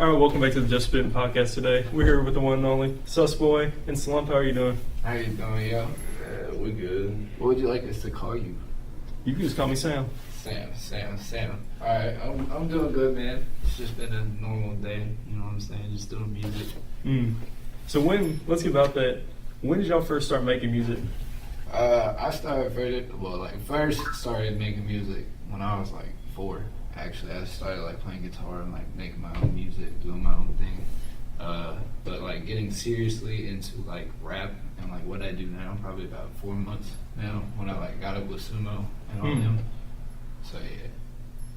All right, welcome back to the Just Spittin podcast today. We're here with the one and only Susboii and Slump. How are you doing? How you doing, yo? Yeah, we good. What would you like us to call you? You can just call me Sam. Sam. Alright, I'm doing good, man. It's just been a normal day, you know what I'm saying? Just doing music. So let's get about that. When did y'all first start making music? I first started making music when I was like 4. Actually, I started like playing guitar and like making my own music, doing my own thing. But like getting seriously into like rap and like what I do now, probably about 4 months now, when I like got up with Sumo and all them. So yeah.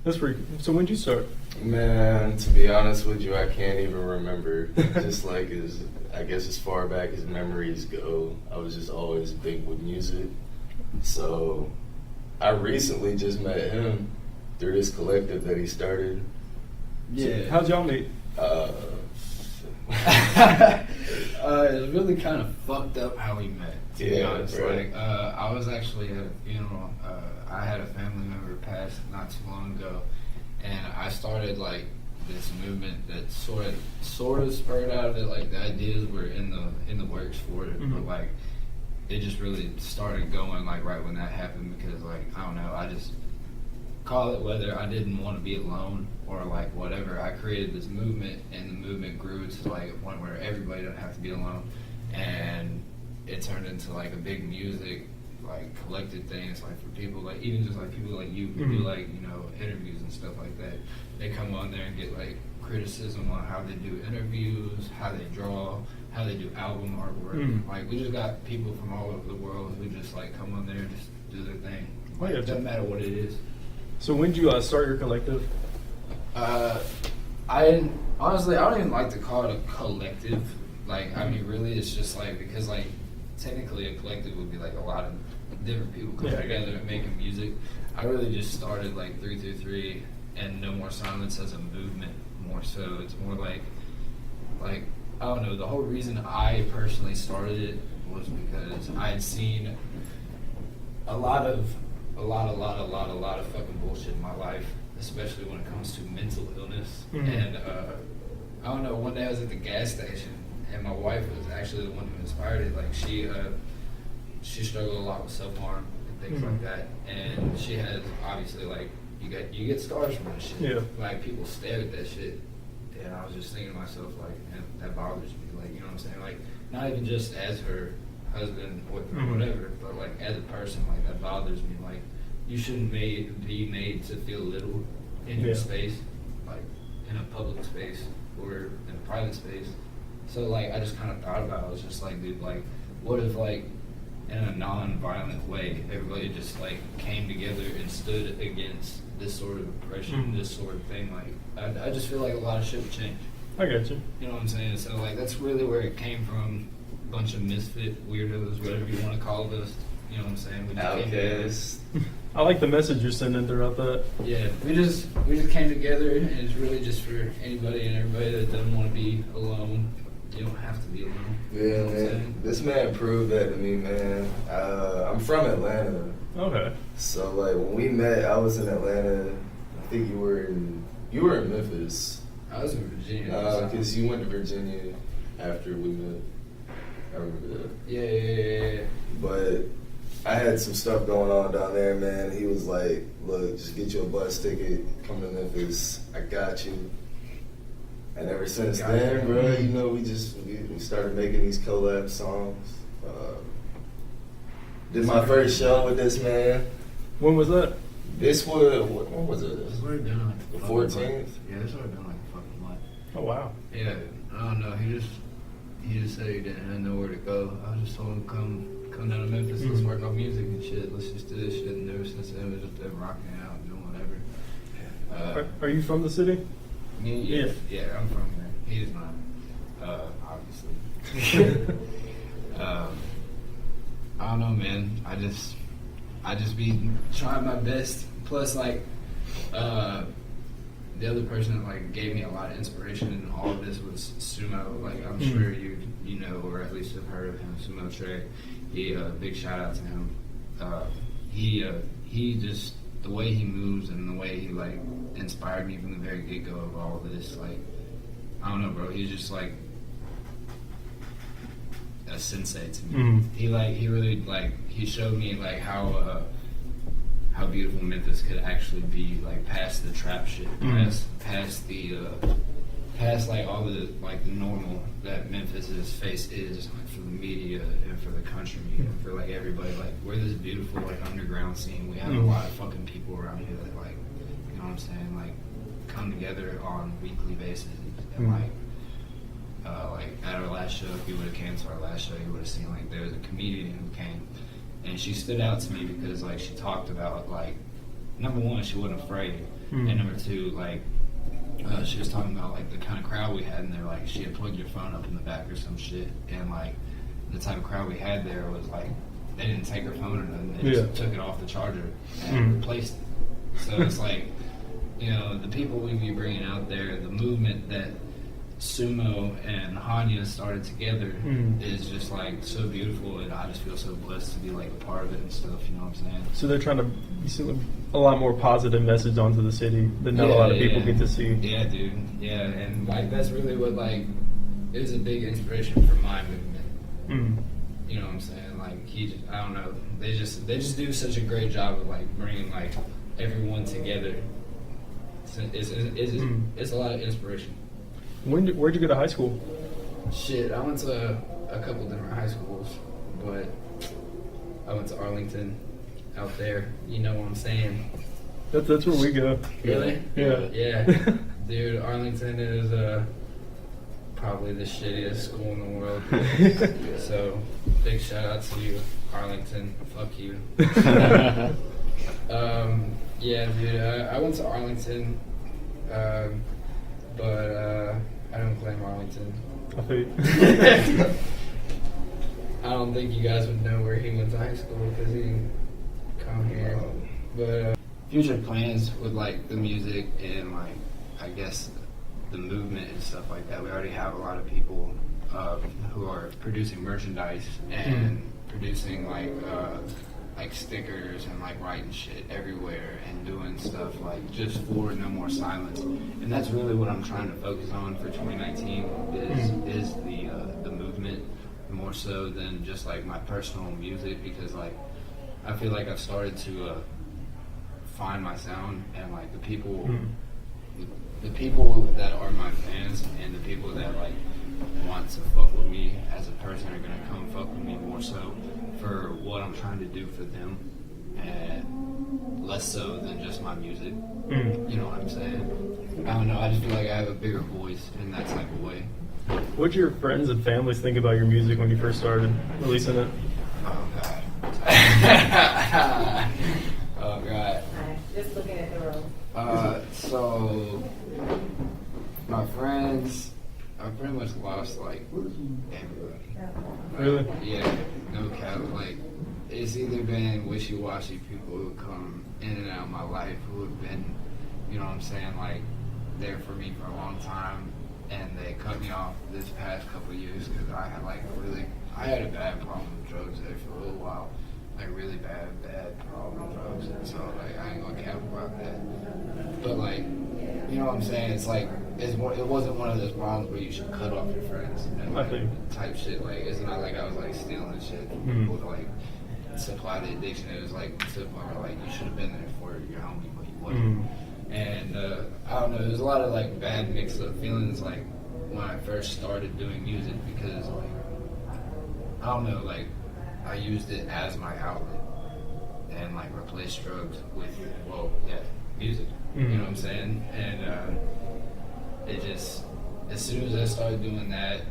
That's pretty cool. So when did you start? Man, to be honest with you, I can't even remember. Just like as far back as memories go, I was just always big with music. So I recently just met him through this collective that he started. Yeah. So how'd y'all meet? It's really kind of fucked up how we met, to be honest. Right. Like, I was actually at a funeral. I had a family member pass not too long ago, and I started like this movement that sort of spurred out of it. Like the ideas were in the works for it, but like it just really started going like right when that happened, because like I don't know, I just call it whether I didn't want to be alone or like whatever. I created this movement, and the movement grew to like one where everybody don't have to be alone, and it turned into like a big music like collected things, like for people like even just like people like you who do like, you know, interviews and stuff like that. They come on there and get like criticism on how they do interviews, how they draw, how they do album artwork. Like we just got people from all over the world who just like come on there and just do their thing. Like, it doesn't matter what it is. So when did you start your collective? I don't even like to call it a collective. Like, I mean, really, it's just like, because like technically a collective would be like a lot of different people coming together and making music. I really just started like 333 and No More Silence as a movement more so. It's more like I don't know, the whole reason I personally started it was because I had seen a lot of fucking bullshit in my life, especially when it comes to mental illness. And I don't know, one day I was at the gas station, and my wife was actually the one who inspired it. Like she struggled a lot with self-harm and things like that, and she has obviously like you get scars from that shit. Yeah. Like people stare at that shit, and I was just thinking to myself like, man, that bothers me. Like, you know what I'm saying? Like not even just as her husband or whatever, but like as a person, like that bothers me. Like you shouldn't be made to feel little in your space, like in a public space or in a private space. So like I just kind of thought about it. I was just like, dude, like what if like in a non-violent way everybody just like came together and stood against this sort of oppression, this sort of thing. Like I just feel like a lot of shit would change. I got you. You know what I'm saying? So like that's really where it came from. Bunch of misfit weirdos, whatever you want to call us. You know what I'm saying? We just Outcasts. I like the message you're sending throughout that. Yeah, we just came together, and it's really just for anybody and everybody that doesn't want to be alone. You don't have to be alone. Yeah, you know what I'm man. saying? This man proved that to me, man. I'm from Atlanta. Okay. So like when we met, I was in Atlanta. I think you were in Memphis. I was in Virginia. Because you went to Virginia after we met. I remember that. Yeah. But I had some stuff going on down there, man. He was like, look, just get you a bus ticket, come to Memphis, I got you. And ever since then, bro, you know, we started making these collab songs. Did my first show with this man. When was that? This was, when was it? It's already been like The 14th? Yeah, it's already been like a fucking month. Oh wow. Yeah, I don't know. He just said he didn't have nowhere to go. I just told him come down to Memphis, let's work on music and shit. Let's just do this shit. And ever since then, we've just been rocking out and doing whatever. Are you from the city? Yeah, I'm from here. He's not, obviously. I don't know, man. I just be trying my best. Plus, like, the other person that like gave me a lot of inspiration in all of this was Sumo. Like I'm sure you know, or at least have heard of him, Sam.Trigga. He big shout out to him. He just, the way he moves and the way he like inspired me from the very get go of all of this. Like I don't know, bro. He's just like a sensei to me. He showed me like how beautiful Memphis could actually be, like past the trap shit, past like all the like the normal that Memphis's face is, like for the media and for the country and for like everybody. Like we're this beautiful like underground scene. We have a lot of fucking people around here that like, you know what I'm saying, like come together on a weekly basis and like at our last show, if you would have came to our last show, you would have seen like there was a comedian who came, and she stood out to me because like she talked about like, number one, she wasn't afraid, and number two, like she was talking about like the kind of crowd we had in there. Like she had plugged your phone up in the back or some shit, and like the type of crowd we had there was like they didn't take her phone or nothing. They just took it off the charger and replaced it. So it's like, you know, the people we be bringing out there, the movement that Sumo and Hanya started together is just like so beautiful, and I just feel so blessed to be like a part of it and stuff, you know what I'm saying? So they're trying to send a lot more positive message onto the city that not a lot of people get to see. Yeah, dude. Yeah, and like that's really what like is a big inspiration for my movement. You know what I'm saying? Like I don't know. They just do such a great job of like bringing like everyone together. It's a lot of inspiration. Where'd you go to high school? Shit, I went to a couple different high schools, but I went to Arlington out there. You know what I'm saying? That's where we go. Really? Yeah. Yeah. Dude, Arlington is probably the shittiest school in the world. So, big shout out to you, Arlington. Fuck you. Yeah, dude, I went to Arlington, but I don't claim Arlington. I think. I don't think you guys would know where he went to high school because he didn't come here. But future plans with like the music and like I guess the movement and stuff like that. We already have a lot of people who are producing merchandise and producing like stickers and like writing shit everywhere and doing stuff like just for No More Silence. And that's really what I'm trying to focus on for 2019 is the movement more so than just like my personal music, because like I feel like I've started to find my sound, and like the people that are my fans and the people that like want to fuck with me as a person are gonna come fuck with me more so for what I'm trying to do for them, and less so than just my music. You know what I'm saying? I don't know, I just feel like I have a bigger voice in that type of way. What did your friends and families think about your music when you first started releasing it? Oh God. Oh God. Just looking at the room. So my friends, I pretty much lost like everybody. Really? Yeah, no cap. Like it's either been wishy-washy people who come in and out of my life who have been, you know what I'm saying, like there for me for a long time, and they cut me off this past couple of years because I had a bad problem with drugs there for a little while. Like really bad problem with drugs, and so like I ain't gonna cap about that. But like, you know what I'm saying? It's like it wasn't one of those problems where you should cut off your friends and like type shit. Like it's not like I was like stealing shit from people to like supply the addiction. It was like to the point where like you should have been there for your homie, but you wasn't. And I don't know. There's a lot of like bad mixed up feelings like when I first started doing music, because like I don't know, like I used it as my outlet and like replaced drugs with music. You know what I'm saying? And it just, as soon as I started doing that,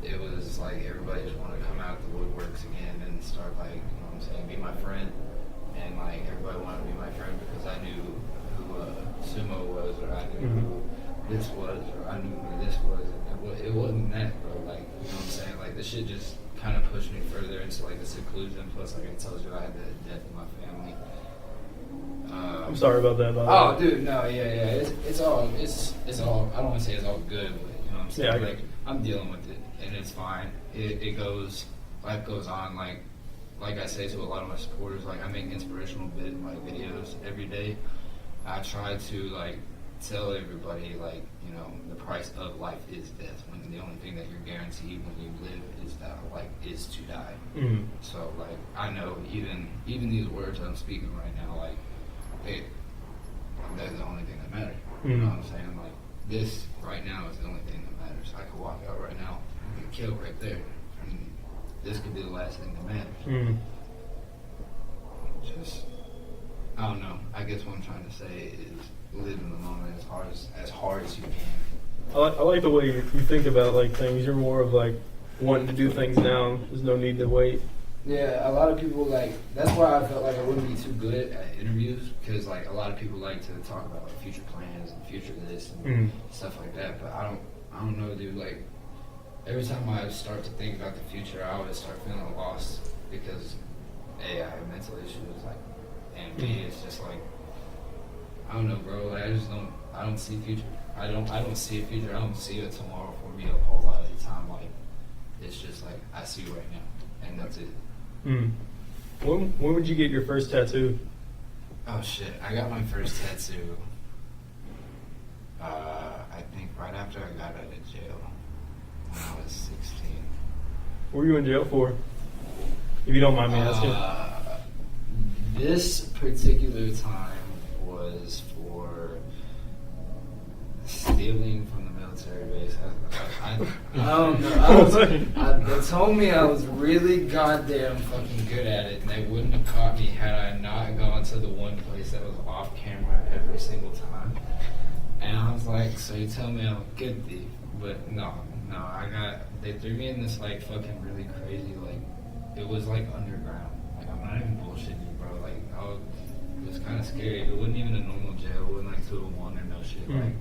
it was like everybody just wanted to come out the woodworks again and start like, you know what I'm saying, be my friend. And like everybody wanted to be my friend because I knew who Sumo was, or I knew who this was, or I knew who this was. And it wasn't that, bro. Like, you know what I'm saying? Like the shit just kind of pushed me further into like the seclusion. Plus, like I told you, I had the death in my family. I'm sorry about that. Oh, dude, no, yeah. It's all. I don't want to say it's all good, but you know what I'm saying. Yeah, like I'm dealing with it, and it's fine. It goes. Life goes on. Like I say to a lot of my supporters, like I make inspirational videos every day. I try to like tell everybody, like, you know, the price of life is death, when the only thing that you're guaranteed when you live is that, like, is to die. Mm. So, like, I know even these words I'm speaking right now, like, that's the only thing that matters. You know what I'm saying? Like, this right now is the only thing that matters. I could walk out right now and get killed right there. And this could be the last thing that matters. Just, I don't know. I guess what I'm trying to say is live in the moment as hard as you can. I like the way you think about like things. You're more of like wanting to do things now. There's no need to wait. Yeah, a lot of people like, that's why I felt like I wouldn't be too good at interviews, because like a lot of people like to talk about like future plans and future this and stuff like that, but I don't know, dude. Like, every time I start to think about the future, I always start feeling lost, because A, I have mental issues, like, and B, it's just like, I don't know, bro. Like, I don't see future. I don't see a future. I don't see a tomorrow for me a whole lot of the time. Like, it's just like I see right now, and that's it. When would you get your first tattoo? Oh shit! I got my first tattoo. I think right after I got out of jail when I was 16. What were you in jail for? If you don't mind me asking. This particular time was for stealing from the military base. I don't know. They told me I was really goddamn fucking good at it, and they wouldn't have caught me had I not gone to the one place that was off camera every single time. And I was like, so you tell me I'm a good thief? But no, they threw me in this like fucking really crazy, like, it was like underground. Like, I'm not even bullshitting you, bro. Like, it was kind of scary. It wasn't even a normal jail. It wasn't like 201 or no shit. Like,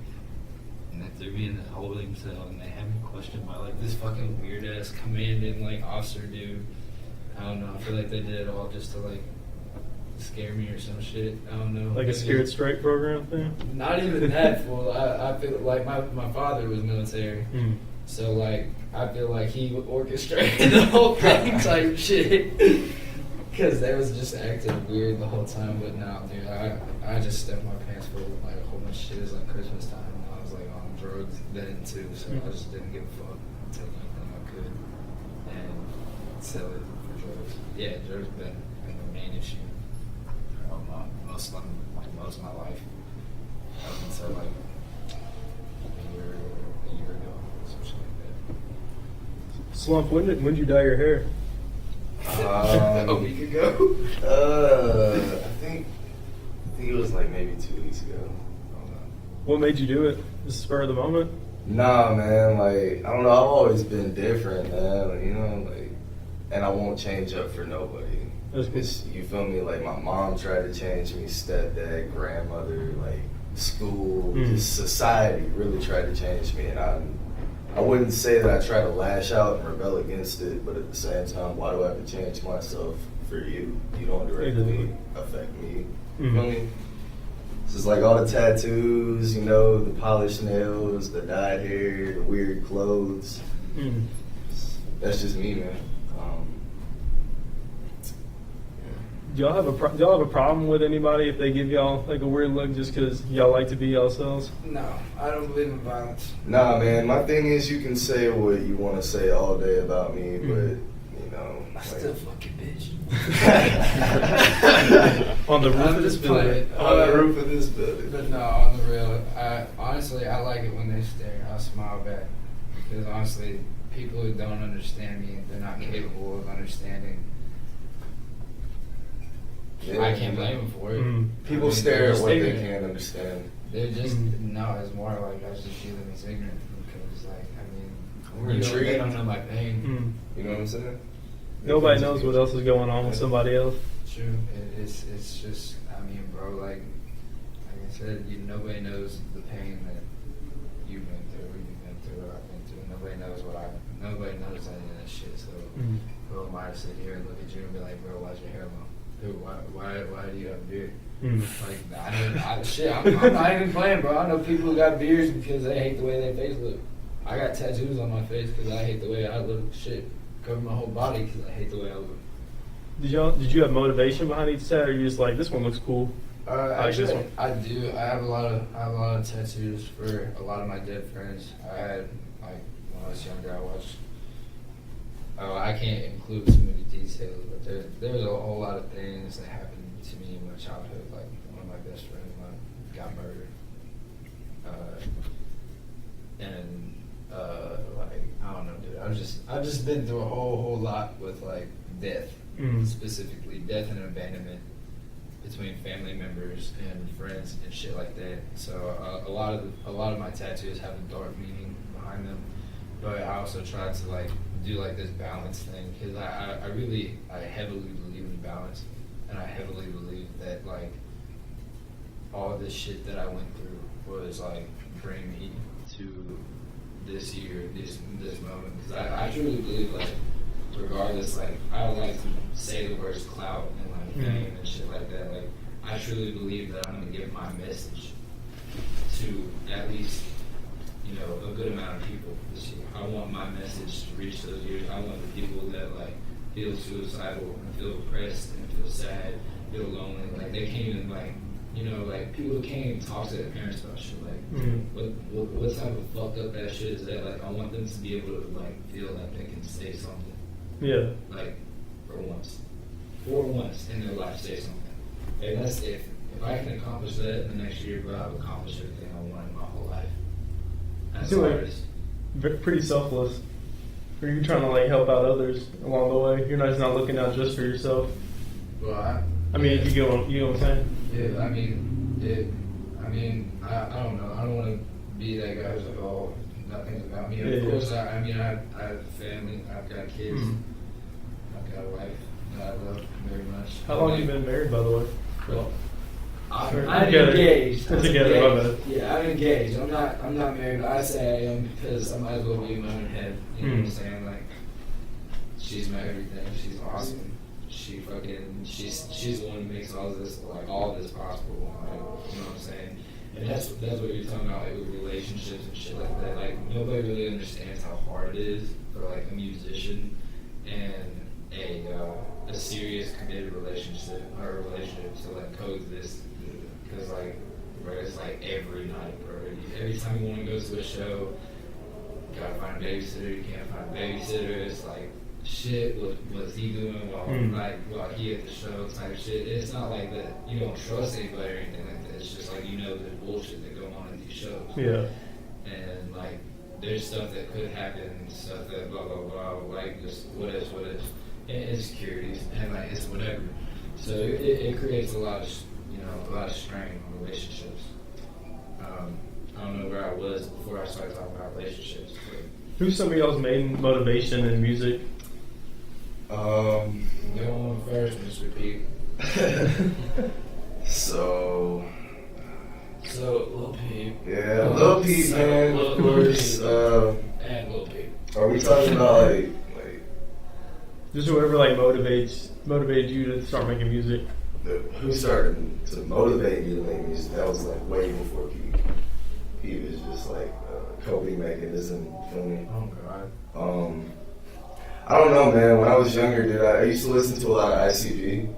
and they threw me in this holding cell, and they had me questioned by like this fucking weird ass commanding like officer dude. I don't know. I feel like they did it all just to like scare me or some shit. I don't know. Like a scared straight program thing? Not even that, fool. I feel like my father was military. So like I feel like he orchestrated the whole thing type shit. Because they was just acting weird the whole time. But no, dude, I just stuffed my pants full with like a whole bunch of shit. It was like Christmas time. I was like on drugs then too, so I just didn't give a fuck. I'd take anything I could and sell it for drugs. Yeah, drugs been the main issue most of my life. Up until like a year ago, some shit like that. Slump, when did you dye your hair? A week ago. I think it was like maybe 2 weeks ago. I don't know. What made you do it? Just spur of the moment? Nah, man. Like, I don't know. I've always been different, man. Like, you know, like, and I won't change up for nobody. It's, you feel me? Like, my mom tried to change me, stepdad, grandmother, like school, just society really tried to change me, and I wouldn't say that I try to lash out and rebel against it, but at the same time, why do I have to change myself for you? You don't directly affect me. You feel me? It's just like all the tattoos, you know, the polished nails, the dyed hair, the weird clothes. That's just me, man. Do y'all have a problem with anybody if they give y'all like a weird look just because y'all like to be yourselves? No, I don't believe in violence. Nah, man. My thing is, you can say what you want to say all day about me, but you know, I still fucking bitch. On the roof of this building. On the roof of this building. But no, on the real, honestly, I like it when they stare. I smile back, because honestly, people who don't understand me, they're not capable of understanding. Yeah, I can't blame them for it. People stare at what they can't understand. They're just no. It's more like I just view them as ignorant, because, like, I mean, they don't know my pain. You know what I'm saying? Nobody knows what else is going on with somebody else. True. It's just, I mean, bro, like I said, nobody knows the pain that you've been through, or you've been through, or I've been through. Nobody knows nobody knows any of that shit. So who am I to sit here and look at you and be like, bro, why's your hair long? Dude, why do you have a beard? Like, I'm not even playing, bro. I know people who got beards because they hate the way their face look. I got tattoos on my face because I hate the way I look. Shit, cover my whole body because I hate the way I look. Did you have motivation behind each set, or you just like, this one looks cool? Actually, one? I do. I have a lot of tattoos for a lot of my dead friends. I had like when I was younger. I watched. Oh, I can't include too many details, but there's a whole lot of things that happened to me in my childhood. Like one of my best friends of mine got murdered, and like I don't know, dude. I've just been through a whole lot with like death, specifically death and abandonment between family members and friends and shit like that. So a lot of my tattoos have a dark meaning behind them, but I also try to like do like this balance thing because I heavily believe in balance, and I heavily believe that like all this shit that I went through was like bring me to this year, this moment, because I truly believe like regardless, like I don't like to say the words clout and like fame and shit like that. Like I truly believe that I'm gonna give my message to at least, you know, a good amount of people this year. I want my message to reach those years. I want the people that like feel suicidal and feel depressed and feel sad, feel lonely. Like they can't even like, you know, like people who can't even talk to their parents about shit. Like what type of fucked up that shit is that? Like I want them to be able to like feel like they can say something. Yeah. Like for once in their life, say something. And that's if I can accomplish that in the next year, bro, I've accomplished everything I wanted my whole life. As an artist. Pretty selfless. Are you trying to like help out others along the way? You're not looking out just for yourself. Well, I mean, if you know what I'm saying? Yeah, I don't know. I don't want to be that guy who's like, oh, nothing's about me. Yeah, of course, I have a family. I've got kids. I've got a wife that I love very much. How long have you been married, by the way? Well, I'm Together. engaged. Together, my bad. Yeah, I'm engaged. I'm not married, but I say I am because I might as well be in my own head. You know what I'm saying? Like, she's my everything. She's awesome. She's the one who makes all this possible. Like, you know what I'm saying? And that's what you're talking about, like with relationships and shit like that. Like nobody really understands how hard it is for like a musician and a serious committed relationship to like coexist. Because like, bro, it's like every night, bro. Every time you want to go to a show, you gotta find a babysitter. You can't find a babysitter. It's like, shit, what's he doing while he at the show type shit. It's not like that you don't trust anybody or anything like that. It's just like you know the bullshit that go on at these shows. Yeah. And like there's stuff that could happen, stuff that blah blah blah, like just what if, and insecurities and like it's whatever. So it creates a lot of strain on relationships. I don't know where I was before I started talking about relationships. But who's some of y'all's main motivation in music? Go on first, Mr. Pete. So Lil Peep. Yeah, Lil Peep, man, of course. And Lil Peep. Are we talking about like Just whoever like motivated you to start making music. who started to motivate me to make music? That was like way before Pete. Pete was just like a coping mechanism. You feel me? Oh God. I don't know, man. When I was younger, dude, I used to listen to a lot of ICP.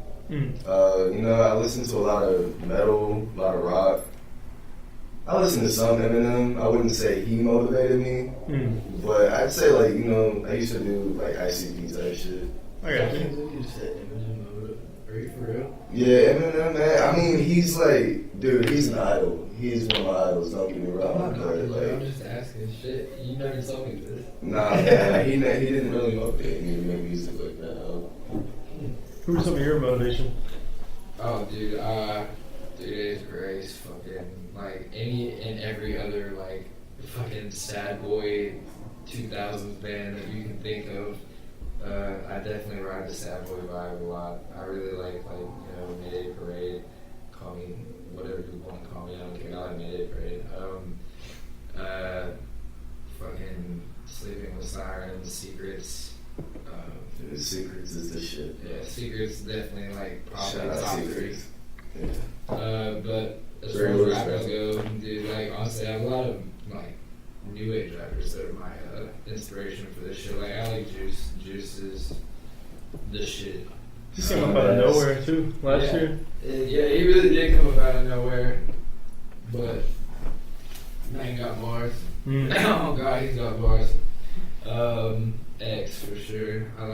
I listened to a lot of metal, a lot of rock. I listened to some Eminem. I wouldn't say he motivated me, but I'd say like, I used to do like ICP type shit. I got you. You said Eminem. Are you for real? Yeah, Eminem, man. I mean, he's like, dude, he's an idol. He's one of my idols. Don't get me wrong, but like, I'm just asking shit. You never told me this. Nah, man, he didn't really motivate me to make music like that. Who are some of your motivation? Oh, dude, it's Grace, fucking, like, any and every other, like, fucking sad boy 2000s band that you can think of. I definitely ride the sad boy vibe a lot. I really like Mayday Parade. Call me whatever you want to call me. I don't care. I like Mayday Parade. Fucking Sleeping with Sirens, Secrets. Dude, Secrets is the shit. Yeah, Secrets definitely like probably Shout out top Secrets. 3. Yeah. But as Very far as loose, rappers bro. go, dude, like honestly, I have a lot of like new age rappers that are my inspiration for this shit. Like I like Juice. Juice is the shit. Just came up out of nowhere too last year. Yeah, he really did come up out of nowhere. But man got bars. Oh God, he's got bars. X for sure. I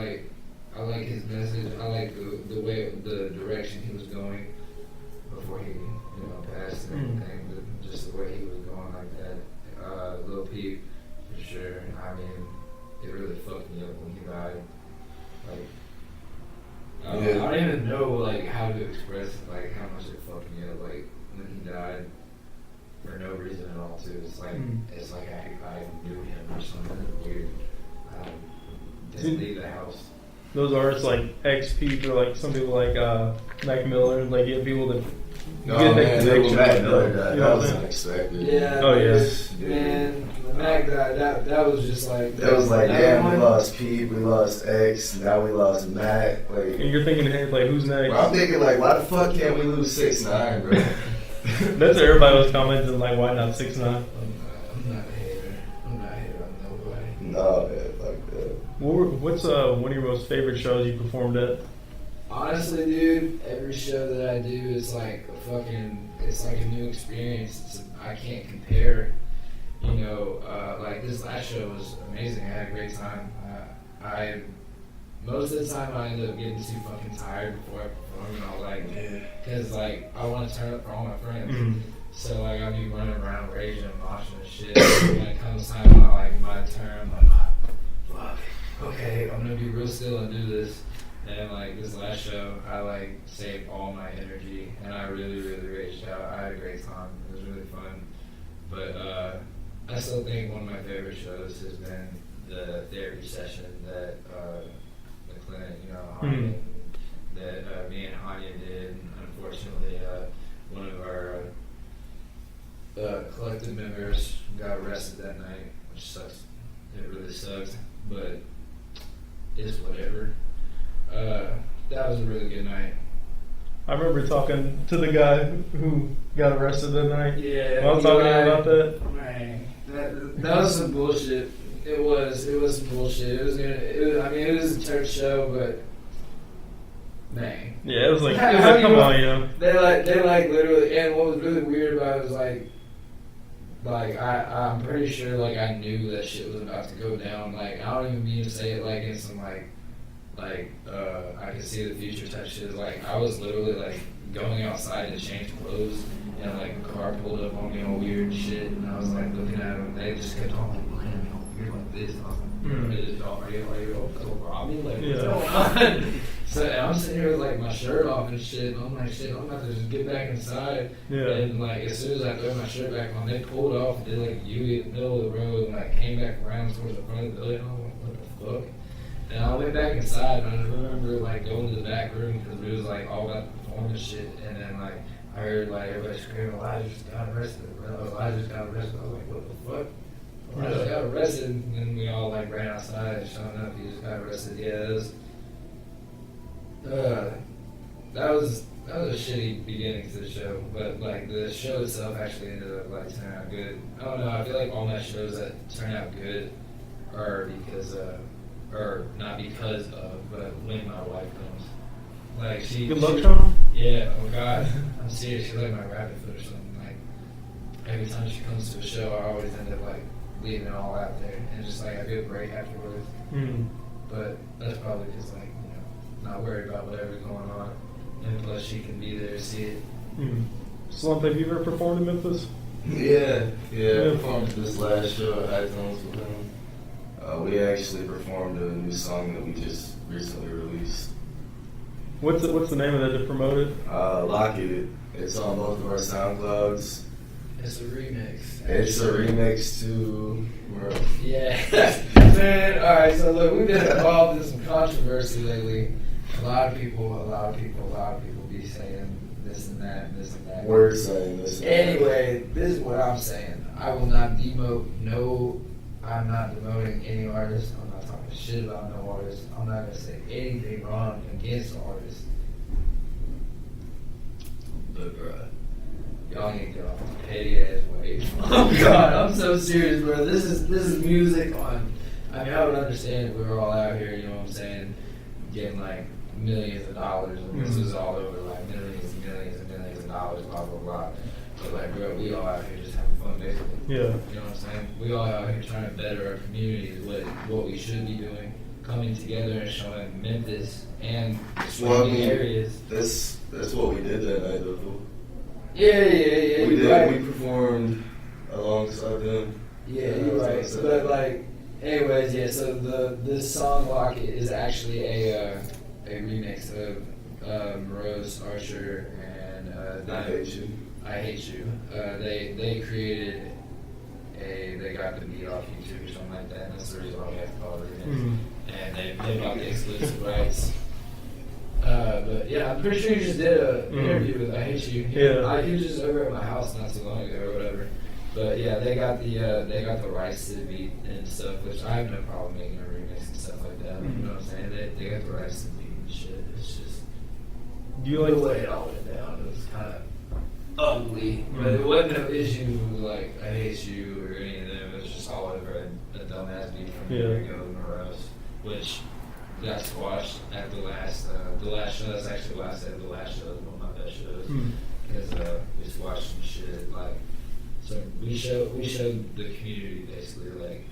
like his message. I like the way, the direction he was going before he passed and everything. Just the way he was going like that. Lil Peep for sure. I mean, it really fucked me up when he died. Like, I don't even know like how to express like how much it fucked me up. Like when he died for no reason at all too. It's like I knew him or something weird. Didn't leave the house. Those artists like X Peep or like some people like Mac Miller, like you have people that Oh man, that Mac Miller that, died. you That know was what I'm saying? unexpected. Yeah. Oh yeah. Man, when Mac died, that was just like. That was like, damn, we lost Pete, we lost X, now we lost Mac. Like, And you're thinking, hey, like who's next? well, I'm thinking like, why the fuck can't we lose 6ix9ine, bro? That's what everybody was commenting, like, why not 6ix9ine? I'm not a hater. I'm not a hater on nobody. No, man, fuck that. What's one of your most favorite shows you performed at? Honestly, dude, every show that I do is like it's like a new experience. I can't compare. Like this last show was amazing. I had a great time. Most of the time I end up getting too fucking tired before I perform, and I'll like, because like I want to turn up for all my friends. So like I'll be running around raging and moshing and shit. And when it comes time on like my turn, I'm like, fuck, okay, I'm gonna be real still and do this. And like this last show, I like saved all my energy, and I really, really raged out. I had a great time. It was really fun. But I still think one of my favorite shows has been the therapy session that the clinic, that me and Hanya did. And unfortunately, one of our collective members got arrested that night, which sucks. It really sucks, but it's whatever. That was a really good night. I remember talking to the guy who got arrested that night. Yeah, I was talking about that. Man, that was some bullshit. It was some bullshit. It was a church show, but man. Yeah, it was like, How come on, They like literally, and what was really weird about it was I'm pretty sure like I knew that shit was about to go down. Like I don't even mean to say it like in some I can see the future type shit. Like I was literally like going outside to change clothes, and like a car pulled up on me all weird shit, and I was like looking at them. They just kept on like looking at me all weird like this. And I was like, are you rob me? Like what's going on? So and I'm sitting here with like my shirt off and shit, and I'm like, shit, I'm about to just get back inside. Yeah. And like as soon as I threw my shirt back on, they pulled off and did like a U in the middle of the road, and like came back around towards the front of the building. I was like, what the fuck? And I went back inside, and I remember like going to the back room because it was like all about the performance shit. And then like I heard like everybody screaming, Elijah just got arrested. Elijah just got arrested. I was like, what the fuck? Elijah got arrested. And then we all like ran outside and showing up. He just got arrested. Yeah, that was a shitty beginning to the show. But like the show itself actually ended up like turning out good. I don't know. I feel like all my shows that turn out good are because or not because of, but when my wife comes. Like Good luck, Sean? Yeah, oh God. I'm serious, she's like my rabbit foot or something. Like every time she comes to a show, I always end up like leaving it all out there. And just like I feel great afterwards. But that's probably just like, not worried about whatever's going on. And plus she can be there to see it. Slump, have you ever performed in Memphis? Yeah. I performed this last show at High Tones with him. We actually performed a new song that we just recently released. What's the name of that to promote it? Lock It. It's on both of our SoundClouds. It's a remix. It's a remix to... Yeah. Man, alright, so look, we've been involved in some controversy lately. A lot of people be saying this and that and this and that. We're saying this. Anyway, this is what I'm saying. I will not demote I'm not demoting any artist. I'm not talking shit about no artist. I'm not going to say anything wrong against the artist. But bruh, y'all need to get off the petty ass wave. Oh God, I'm so serious, bro. This is music on. I mean, I would understand if we were all out here, you know what I'm saying, getting like millions of dollars, and this is all over like millions and millions and millions of dollars, blah blah blah. But like, bro, we all out here just having fun, basically. Yeah. You know what I'm saying? We all out here trying to better our communities, what we should be doing, coming together and showing Memphis and surrounding areas. That's what we did that night, though. Yeah. We did. Right. We performed alongside them. Yeah, you're right. But like, anyways, yeah. So this song "Locket" is actually a remix of Rose Archer and I Hate You. I Hate You. They created they got the beat off YouTube or something like that, and that's the reason why we have to call it a remix. And they got the exclusive rights. But yeah, I'm pretty sure you just did an interview with I Hate You. Yeah. He was just over at my house not too long ago or whatever. But yeah, they got the rights to the beat and stuff, which I have no problem making a remix and stuff like that. You know what I'm saying? They got the rights to the beat and shit. It's just Do you like the way it all went down. It was kind of ugly, but it wasn't an issue like I Hate You or any of them. It was just all over a dumbass beat from a year ago, Morose, which got squashed at the last show. That's actually the last day of the last show, one of my best shows, because we squashed some shit. Like, so we showed the community basically like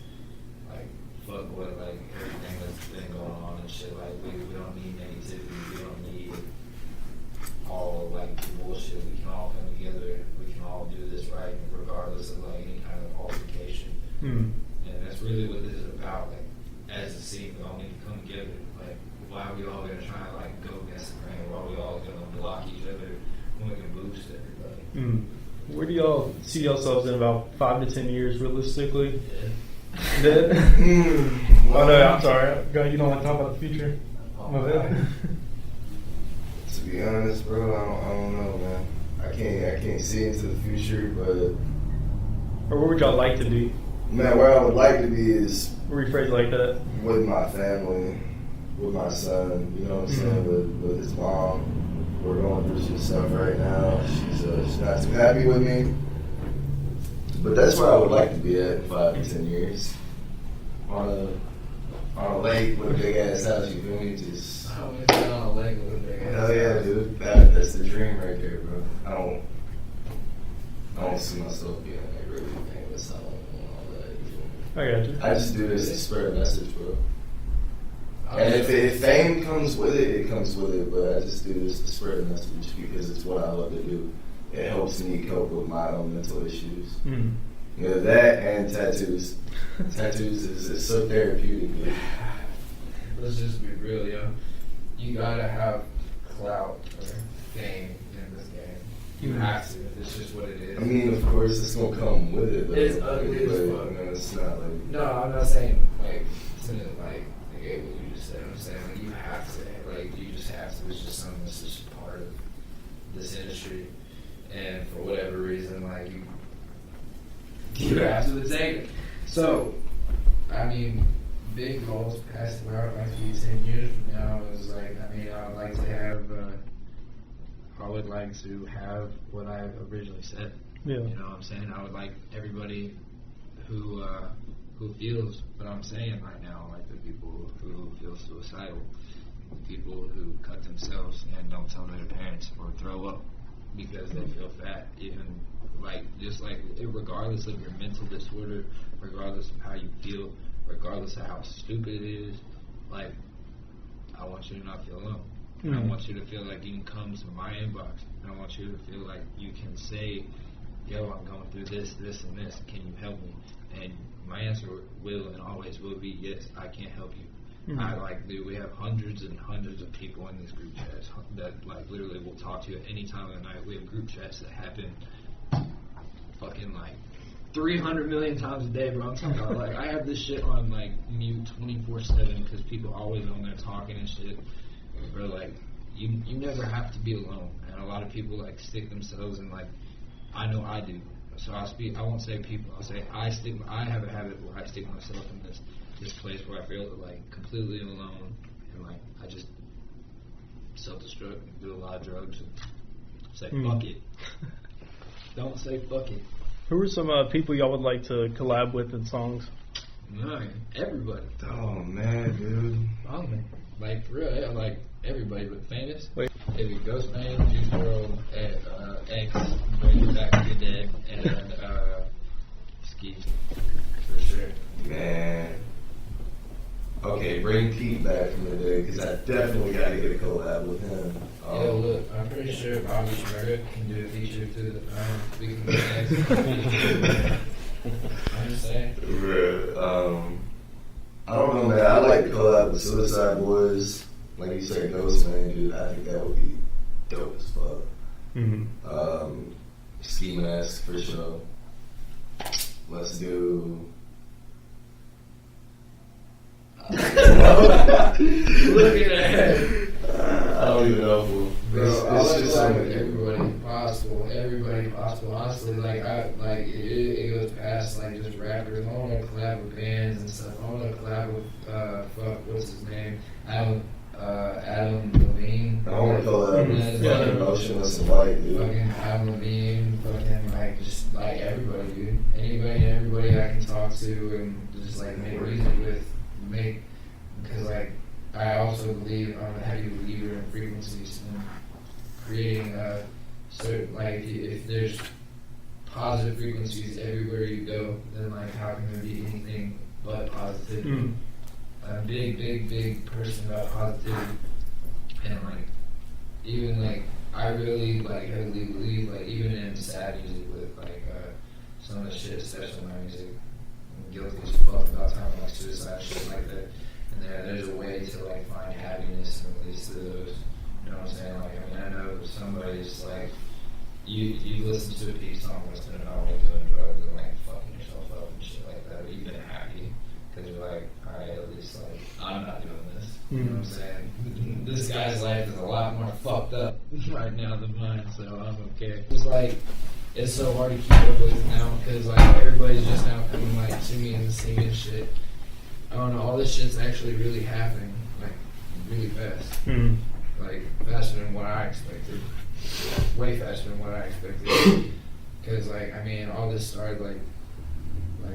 fuck what like everything that's been going on and shit. Like we don't need negativity. We don't need all like bullshit. We can all come together. We can all do this right, regardless of like any kind of altercation. And that's really what this is about. Like, as a scene, we all need to come together. Like, why are we all gonna try and like go against the grain? Why are we all gonna block each other when we can boost everybody? Where do y'all see yourselves in about 5 to 10 years, realistically? Yeah. Oh no, I'm sorry. You don't want to talk about the future? My bad. To be honest, bro, I don't know, man. I can't see into the future, but Or where would y'all like to be? man, where I would like to be is Rephrase like that. with my family, with my son. You know what I'm saying? With his mom. We're going through some stuff right now. She's not too happy with me, but that's where I would like to be at in 5 to 10 years. On a lake with a big ass house. You feel me? Just I don't even on a leg with a big ass. hell yeah, dude. That's the dream right there, bro. I don't see myself being like really famous. I don't want all that. You feel me? I got you. I just do this to spread a message, bro. And if fame comes with it, it comes with it. But I just do this to spread a message because it's what I love to do. It helps me cope with my own mental issues. You know, that and tattoos. Tattoos is so therapeutic, dude. Let's just be real, yo. You gotta have clout or fame in this game. You have to. It's just what it is. I mean, of course, it's gonna come with it. Though. It's ugly as fuck. No, it's not like. No, I'm not saying like to like negate what you just said. I'm saying like you have to. Like you just have to. It's just something that's just part of this industry. And for whatever reason, like you have to attain it. So, I mean, big goals past where I'd like to be 10 years from now is like, I mean, I would like to have what I originally said. Yeah. You know what I'm saying? I would like everybody who feels what I'm saying right now, like the people who feel suicidal, the people who cut themselves and don't tell their parents or throw up because they feel fat, even like just like regardless of your mental disorder, regardless of how you feel, regardless of how stupid it is, like I want you to not feel alone. And I want you to feel like you can come to my inbox, and I want you to feel like you can say, yo, I'm going through this, this, and this, can you help me? And my answer will and always will be, yes, I can help you. Dude, we have hundreds and hundreds of people in these group chats that like literally will talk to you at any time of the night. We have group chats that happen fucking like 300 million times a day, bro. I'm talking about like I have this shit on like mute 24/7 because people always on there talking and shit. Bro, like you never have to be alone, and a lot of people like stick themselves in like I know I do. So I won't say people. I'll say I have a habit where I stick myself in this place where I feel like completely alone, and like I just self-destruct and do a lot of drugs and say fuck it. Don't say fuck it. Who are some people y'all would like to collab with in songs? No, everybody. Oh man, dude. Like for real, yeah, like everybody but famous. Wait. It'd be Ghost Bang, Juice WRLD, X, Bring You Back to Your Dead, and Ski. For sure. Man. Okay, bring Pete back from the day, because I definitely got to get a collab with him. Yeah, look, I'm pretty sure Sam.Trigga can do a feature to the we can do next. I'm just saying. I don't know, man. I like to collab with Suicide Boys. Like you said, Ghost Man, dude. I think that would be dope as fuck. Mm-hmm. Ski Mask for sure. Let's do. Look at that. I don't even know who. Bro, It's I just like so with many. everybody possible. Honestly, like it goes past like just rappers. I want to collab with bands and stuff. I want to collab with what's his name? Adam Levine. I want to collab with fucking Motionless and White, dude. Fucking Adam Levine, fucking like just like everybody, dude. Anybody and everybody I can talk to and just like make music with, because like I also believe I'm a heavy believer in frequencies and creating certain like if there's positive frequencies everywhere you go, then like how can there be anything but positivity? Mm. I'm a big person about positivity, and like even like I really like heavily believe like even in sad music with like some of the shit, especially my music, I'm guilty as fuck about talking like suicide shit like that. And there's a way to like find happiness in at least through those. You know what I'm saying? Like I mean I know somebody's like you listen to a peace song that's been about like doing drugs and like fucking yourself up and shit like that, but you've been happy because you're like, alright, at least like I'm not doing this. You know what I'm saying? This guy's life is a lot more fucked up right now than mine, so I'm okay. It's like it's so hard to keep up with now because like everybody's just now coming like to me and singing shit. I don't know, all this shit's actually really happening, like, really fast. Mm. Like, faster than what I expected. Way faster than what I expected. Because, like, I mean, all this started, like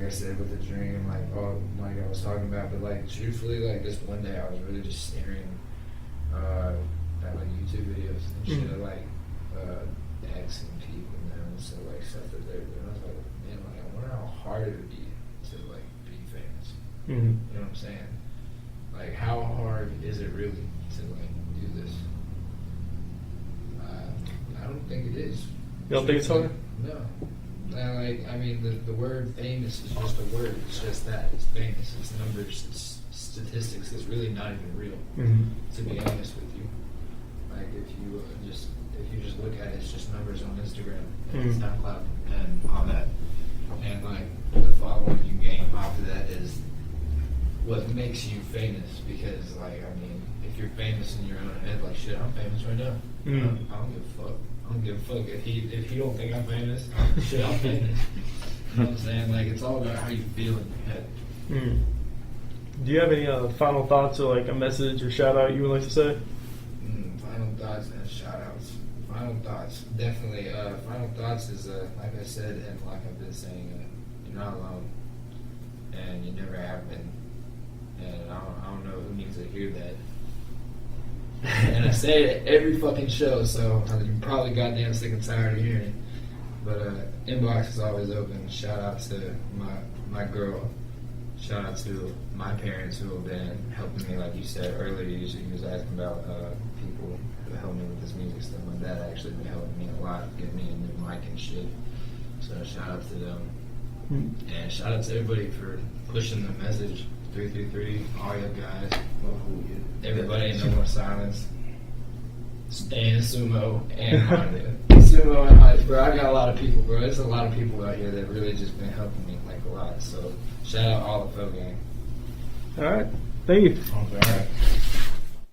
I said, with the dream, like, all, like I was talking about, but, like, truthfully, like, this one day I was really just staring at, like, YouTube videos and shit of, like, X and Pete and them and so, like, stuff that they're doing. I was like, man, like, I wonder how hard it would be to, like, be famous. Mm. You know what I'm saying? Like, how hard is it really to like do this? I don't think it is. You don't think it's hard? No. Like, I mean, the word famous is just a word. It's just that. It's famous. It's numbers. It's statistics. It's really not even real. Mm-hmm. To be honest with you, like if you just look at it, it's just numbers on Instagram and SoundCloud and all that, and like the following you gain off of that is what makes you famous. Because like I mean, if you're famous in your own head, like shit, I'm famous right now. I don't give a fuck. I don't give a fuck if you don't think I'm famous. Shit, I'm famous. You know what I'm saying? Like it's all about how you feel in your head. Mm. Do you have any final thoughts or like a message or shout out you would like to say? Final thoughts and shout outs. Final thoughts, definitely. Final thoughts is like I said and like I've been saying, you're not alone, and you never have been. And I don't know who needs to hear that. And I say it every fucking show, so you're probably goddamn sick and tired of hearing it. But inbox is always open. Shout out to my girl. Shout out to my parents who have been helping me, like you said earlier. You was asking about people who help me with this music stuff. My dad actually been helping me a lot, getting me a new mic and shit. So shout out to them. And shout out to everybody for pushing the message. 333, all you guys, everybody in No More Silence, and Sumo and Honda. Sumo and Honda, bro. I got a lot of people, bro. There's a lot of people out here that really just been helping me like a lot. So shout out all the Fo gang. All right, thank you. All right.